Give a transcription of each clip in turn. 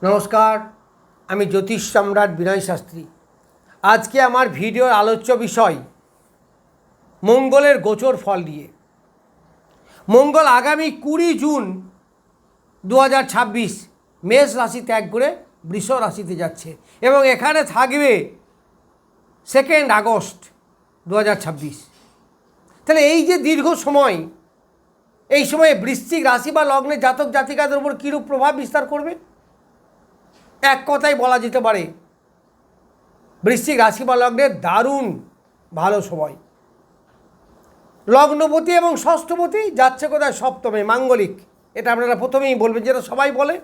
নমস্কার, আমি জ্যোতিষ সম্রাট বিনয় শাস্ত্রী। আজকে আমার ভিডিওর আলোচ্য বিষয় মঙ্গলের গোচর ফল নিয়ে। মঙ্গল আগামী 20 জুন 2026 মেষ রাশি ত্যাগ করে বৃষ রাশিতে যাচ্ছে এবং এখানে থাকবে 2 আগস্ট 2026। তাহলে এই যে দীর্ঘ সময়, এই সময়ে বৃশ্চিক রাশি বা লগ্নের জাতক জাতিকাদের উপর কীরূপ প্রভাব বিস্তার করবে? এক কথায় বলা যেতে পারে বৃশ্চিক রাশি বা লগ্নের দারুণ ভালো সময়। লগ্নপতি এবং ষষ্ঠপতি যাচ্ছে কোথায়? সপ্তমে, মাঙ্গলিক। এটা আপনারা প্রথমেই বলবেন, যেটা সবাই বলে।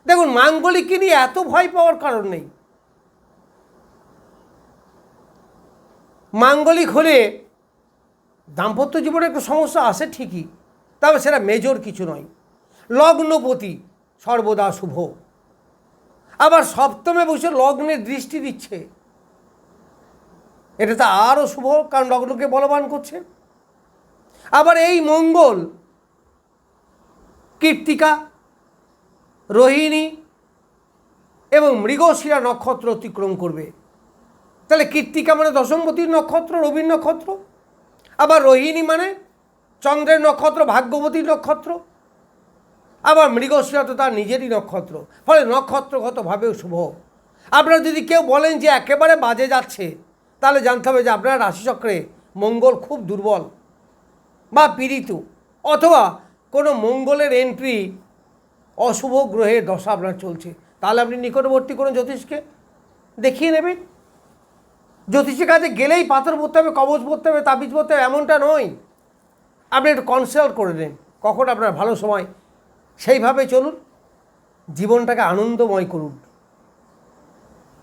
দেখুন, মাঙ্গলিককে নিয়ে এত ভয় পাওয়ার কারণ নেই। মাঙ্গলিক হলে দাম্পত্য জীবনে একটু সমস্যা আসে ঠিকই, তবে সেটা মেজর কিছু নয়। লগ্নপতি সর্বদা শুভ, আবার সপ্তমে বসে লগ্নের দৃষ্টি দিচ্ছে, এটা তো আরও শুভ, কারণ লগ্নকে বলবান করছে। আবার এই মঙ্গল কৃত্তিকা, রোহিণী এবং মৃগশিরা নক্ষত্র অতিক্রম করবে। তাহলে কৃত্তিকা মানে দশমপতির নক্ষত্র, রবির নক্ষত্র। আবার রোহিণী মানে চন্দ্রের নক্ষত্র, ভাগ্যবতীর নক্ষত্র। আবার মৃগশিরা তো তার নিজেরই নক্ষত্র, ফলে নক্ষত্রগতভাবেও শুভ। আপনারা যদি কেউ বলেন যে একেবারে বাজে যাচ্ছে, তাহলে জানতে হবে যে আপনার রাশিচক্রে মঙ্গল খুব দুর্বল বা পীড়িত, অথবা কোনো মঙ্গলের এন্ট্রি অশুভ গ্রহের দশা আপনার চলছে। তাহলে আপনি নিকটবর্তী কোনো জ্যোতিষকে দেখিয়ে নেবেন। জ্যোতিষের কাছে গেলেই পাথর পড়তে হবে, কবচ পড়তে হবে, তাবিজ পড়তে হবে, এমনটা নয়। আপনি একটু কনসাল্ট করে নেন কখন আপনার ভালো সময়, সেইভাবে চলুন, জীবনটাকে আনন্দময় করুন।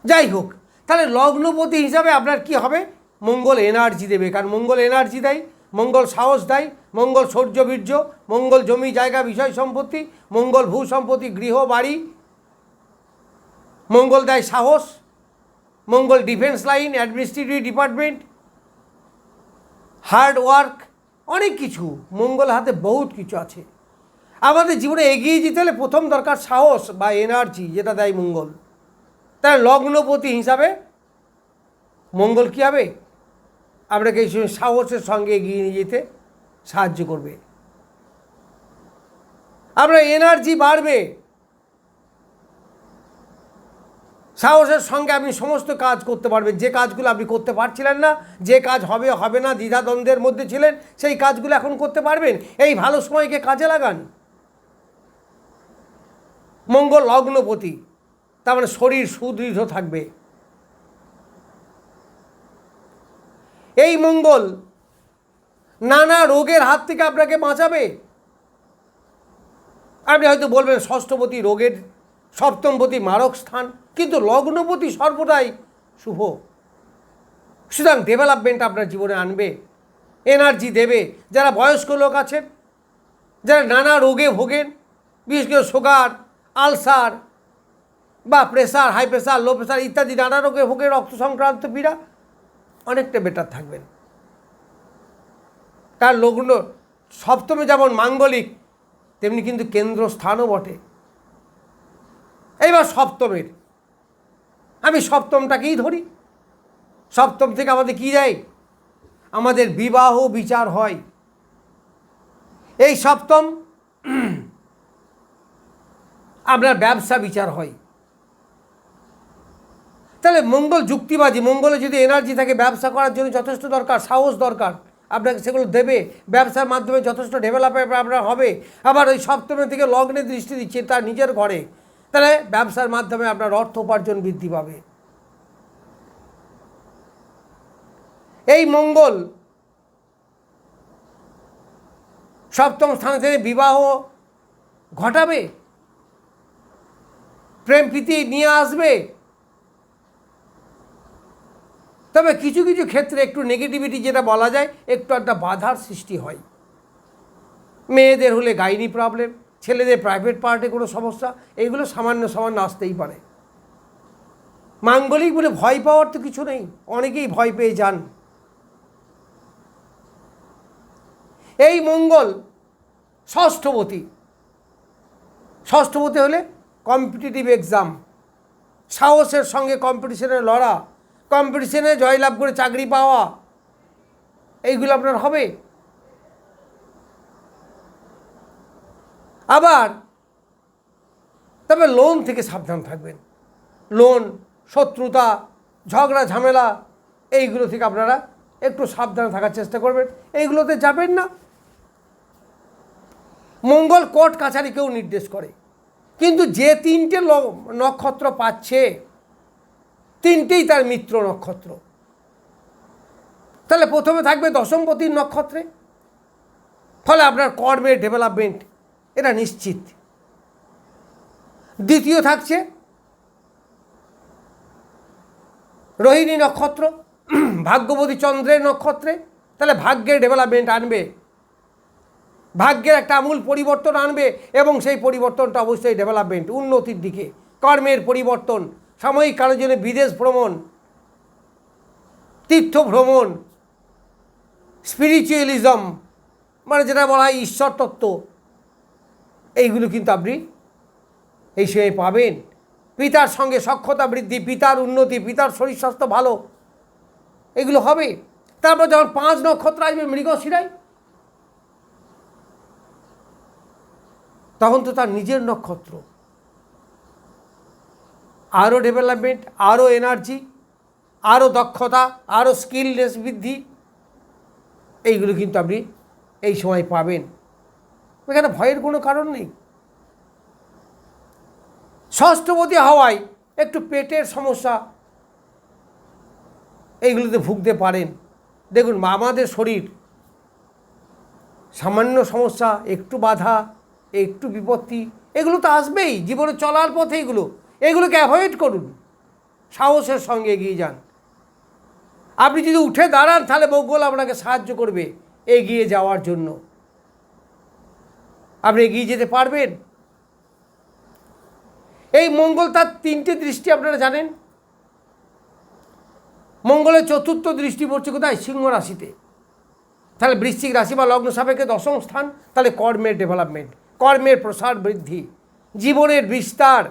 যাই হোক, তাহলে লগ্নপতি হিসাবে আপনার কি হবে? মঙ্গল এনার্জি দেবে, কারণ মঙ্গল এনার্জি দেয়, মঙ্গল সাহস দেয়, মঙ্গল শৌর্য বীর্য, মঙ্গল জমি জায়গা বিষয় সম্পত্তি, মঙ্গল ভূ সম্পত্তি গৃহ বাড়ি, মঙ্গল দেয় সাহস, Mangal defence line, administrative department, hard work, অনেক কিছু মঙ্গল হাতে বহুত কিছু আছে। আমাদের জীবনে এগিয়ে যেতে হলে প্রথম দরকার সাহস বা এনার্জি, যেটা দেয় মঙ্গল। তাই লগ্নপতি হিসাবে মঙ্গল কী হবে? আপনাকে এই সাহসের সঙ্গে এগিয়ে নিয়ে যেতে সাহায্য করবে। আপনার এনার্জি বাড়বে, সাহসের সঙ্গে আপনি সমস্ত কাজ করতে পারবেন। যে কাজগুলো আপনি করতে পারছিলেন না, যে কাজ হবে হবে না দ্বিধাদ্বন্দ্বের মধ্যে ছিলেন, সেই কাজগুলো এখন করতে পারবেন। এই ভালো সময়কে কাজে লাগান। মঙ্গল লগ্নপতি, তার মানে শরীর সুদৃঢ় থাকবে। এই মঙ্গল নানা রোগের হাত থেকে আপনাকে বাঁচাবে। আপনি হয়তো বলবেন ষষ্ঠপতি রোগের, সপ্তমপতি মারক স্থান, কিন্তু লগ্নপতি সর্বদাই শুভ। সুতরাং ডেভেলপমেন্ট আপনার জীবনে আনবে, এনার্জি দেবে। যারা বয়স্ক লোক আছেন, যারা নানা রোগে ভোগেন, বিশেষ করে সুগার, আলসার বা pressure, high pressure, low pressure ইত্যাদি নানা রোগে ভোগে, রক্ত সংক্রান্ত পীড়া, অনেকটা বেটার থাকবেন। তার লগ্ন সপ্তমে যেমন মাঙ্গলিক, তেমনি কিন্তু কেন্দ্রস্থানও বটে। এইবার সপ্তমের, আমি সপ্তমটাকেই ধরি। সপ্তম থেকে আমাদের কী দেয়? আমাদের বিবাহ বিচার হয়। এই সপ্তম আপনার ব্যবসা বিচার হয়। তাহলে মঙ্গল যুক্তিবাদী, মঙ্গলে যদি এনার্জি থাকে, ব্যবসা করার জন্য যথেষ্ট দরকার, সাহস দরকার, আপনাকে সেগুলো দেবে। ব্যবসার মাধ্যমে যথেষ্ট ডেভেলপমেন্ট আপনার হবে। আবার ওই সপ্তমের থেকে লগ্নে দৃষ্টি দিচ্ছে তার নিজের ঘরে, তাহলে ব্যবসার মাধ্যমে আপনার অর্থ উপার্জন বৃদ্ধি পাবে। এই মঙ্গল সপ্তম স্থান থেকে বিবাহ ঘটাবে, প্রেম প্রীতি নিয়ে আসবে। তবে কিছু কিছু ক্ষেত্রে একটু নেগেটিভিটি, যেটা বলা যায়, একটু একটা বাধার সৃষ্টি হয়। মেয়েদের হলে গাইনি প্রবলেম, ছেলেদের প্রাইভেট পার্টে কোনো সমস্যা, এইগুলো সামান্য সামান্য আসতেই পারে। মাঙ্গলিক বলে ভয় পাওয়ার তো কিছু নেই, অনেকেই ভয় পেয়ে যান। এই মঙ্গল ষষ্ঠপতি, ষষ্ঠপতি হলে কম্পিটিটিভ এক্সাম, সাহসের সঙ্গে কম্পিটিশনে লড়া, কম্পিটিশনে জয়লাভ করে চাকরি পাওয়া, এইগুলো আপনার হবে। আবার তবে লোন থেকে সাবধান থাকবেন। লোন, শত্রুতা, ঝগড়া ঝামেলা এইগুলো থেকে আপনারা একটু সাবধানে থাকার চেষ্টা করবেন, এইগুলোতে যাবেন না। মঙ্গল কোর্ট কাছারিকেও নির্দেশ করে, কিন্তু যে তিনটে নক্ষত্র পাচ্ছে তিনটেই তার মিত্র নক্ষত্র। তাহলে প্রথমে থাকবে দশমপতির নক্ষত্রে, ফলে আপনার কর্মের ডেভেলপমেন্ট এটা নিশ্চিত। দ্বিতীয় থাকছে রোহিণী নক্ষত্র, ভাগ্যবতী চন্দ্রের নক্ষত্রে, তাহলে ভাগ্যের ডেভেলপমেন্ট আনবে, ভাগ্যের একটা আমূল পরিবর্তন আনবে, এবং সেই পরিবর্তনটা অবশ্যই ডেভেলপমেন্ট, উন্নতির দিকে, কর্মের পরিবর্তন, সাময়িক কালের জন্য বিদেশ ভ্রমণ, তীর্থ ভ্রমণ, স্পিরিচুয়ালিজম মানে যেটা বলা হয় ঈশ্বর তত্ত্ব, এইগুলো কিন্তু আপনি এই সময় পাবেন। পিতার সঙ্গে সখ্যতা বৃদ্ধি, পিতার উন্নতি, পিতার শরীর স্বাস্থ্য ভালো, এগুলো হবে। তারপর যখন 5 নক্ষত্র আসবে মৃগশিরায়, তখন তো তার নিজের নক্ষত্র, আরও ডেভেলপমেন্ট, আরও এনার্জি, আরও দক্ষতা, আরও স্কিলনেস বৃদ্ধি, এইগুলো কিন্তু আপনি এই সময় পাবেন। এখানে ভয়ের কোনো কারণ নেই। ষষ্ঠপতি হওয়ায় একটু পেটের সমস্যা এইগুলোতে ভুগতে পারেন। দেখুন, আমাদের শরীর সামান্য সমস্যা, একটু বাধা, একটু বিপত্তি, এগুলো তো আসবেই জীবনে চলার পথে। এগুলোকে অ্যাভয়েড করুন, সাহসের সঙ্গে এগিয়ে যান। আপনি যদি উঠে দাঁড়ান, তাহলে মঙ্গল আপনাকে সাহায্য করবে এগিয়ে যাওয়ার জন্য, আপনি এগিয়ে যেতে পারবেন। এই মঙ্গল তার 3টে দৃষ্টি আপনারা জানেন। মঙ্গলের 4র্থ দৃষ্টি পড়ছে কোথায়? সিংহ রাশিতে। তাহলে বৃশ্চিক রাশি বা লগ্ন সাপেক্ষে 10ম স্থান, তাহলে কর্মের ডেভেলপমেন্ট, কর্মের প্রসার বৃদ্ধি, জীবনের বিস্তার।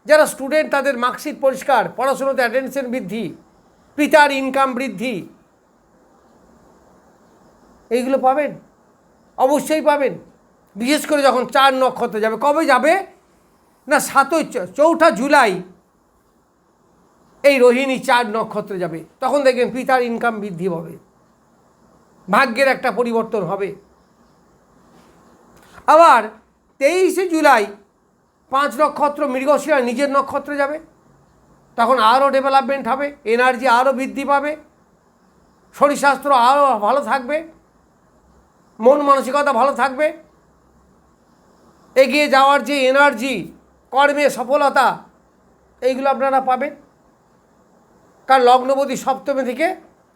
যারা স্টুডেন্ট তাদের মার্কশিট পরিষ্কার, পড়াশোনাতে অ্যাটেনশন বৃদ্ধি, পিতার ইনকাম বৃদ্ধি, এইগুলো পাবেন, অবশ্যই পাবেন। বিশেষ করে যখন 4 নক্ষত্র যাবে। কবে যাবে না? 4 জুলাই এই রোহিণী 4 নক্ষত্রে যাবে। তখন দেখবেন পিতার ইনকাম বৃদ্ধি হবে, ভাগ্যের একটা পরিবর্তন হবে। আবার 23 জুলাই 5 নক্ষত্র মৃগশিরা নিজের নক্ষত্রে যাবে, তখন আরও ডেভেলপমেন্ট হবে, এনার্জি আরও বৃদ্ধি পাবে, শরীর স্বাস্থ্য আরও ভালো থাকবে, মন মানসিকতা ভালো থাকবে, এগিয়ে যাওয়ার যে এনার্জি, কর্মে সফলতা, এইগুলো আপনারা পাবেন। কারণ লগ্নপতি সপ্তমে থেকে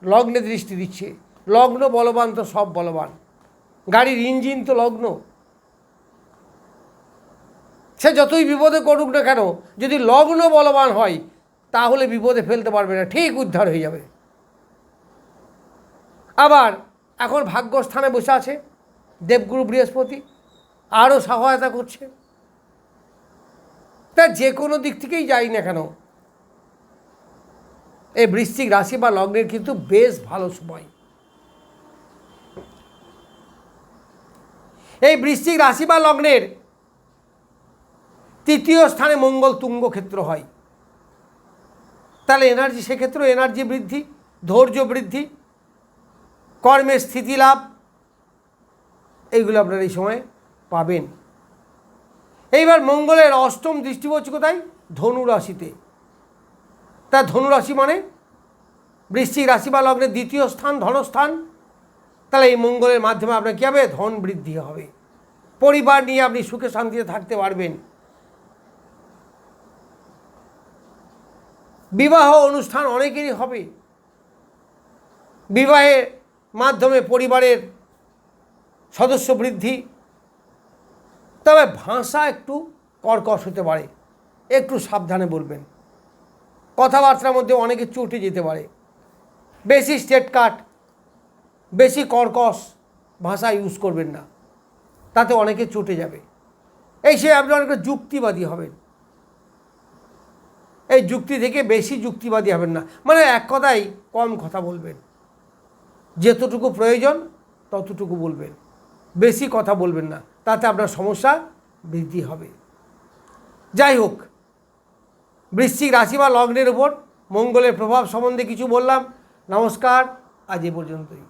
লগ্নে দৃষ্টি দিচ্ছে। লগ্ন বলবান তো সব বলবান, গাড়ির ইঞ্জিন তো লগ্ন। সে যতই বিপদে করুক না কেন, যদি লগ্ন বলবান হয় তাহলে বিপদে ফেলতে পারবে না, ঠিক উদ্ধার হয়ে যাবে। আবার এখন ভাগ্যস্থানে বসে আছে দেবগুরু বৃহস্পতি, আরও সহায়তা করছে। তা যে কোনো দিক থেকেই যাই না কেন, এই বৃশ্চিক রাশি বা লগ্নের কিন্তু বেশ ভালো সময়। এই বৃশ্চিক রাশি বা লগ্নের 3য় স্থানে মঙ্গল তুঙ্গ ক্ষেত্র হয়। তাহলে এনার্জি, সেক্ষেত্রে এনার্জি বৃদ্ধি, ধৈর্য বৃদ্ধি, কর্মের স্থিতি লাভ, এইগুলো আপনারা এই সময় পাবেন। এইবার মঙ্গলের 8ম দৃষ্টি পড়ছে কোথায়? ধনু রাশিতে। তা ধনু রাশি মানে বৃশ্চিক রাশি বা লগ্নের 2য় স্থান, ধনস্থান। তাহলে এই মঙ্গলের মাধ্যমে আপনার কী হবে? ধন বৃদ্ধি হবে, পরিবার নিয়ে আপনি সুখে শান্তিতে থাকতে পারবেন। বিবাহ অনুষ্ঠান অনেকেরই হবে, বিবাহের মাধ্যমে পরিবারের সদস্য বৃদ্ধি। তবে ভাষা একটু কর্কশ হতে পারে, একটু সাবধানে বলবেন। কথাবার্তার মধ্যে অনেকে চটে যেতে পারে। বেশি স্টেট কাট, বেশি কর্কশ ভাষা ইউজ করবেন না, তাতে অনেকে চটে যাবে। এই সে আপনি অনেকটা যুক্তিবাদী হবেন। এই যুক্তি থেকে বেশি যুক্তিবাদী হবেন না, মানে এক কথাই কম কথা বলবেন, যতটুকু প্রয়োজন ততটুকু বলবেন, বেশি কথা বলবেন না, তাতে আপনার সমস্যা বৃদ্ধি হবে। যাই হোক, বৃশ্চিক রাশি বা লগ্নের উপর মঙ্গলের প্রভাব সম্বন্ধে কিছু বললাম। নমস্কার, আজ এ পর্যন্তই।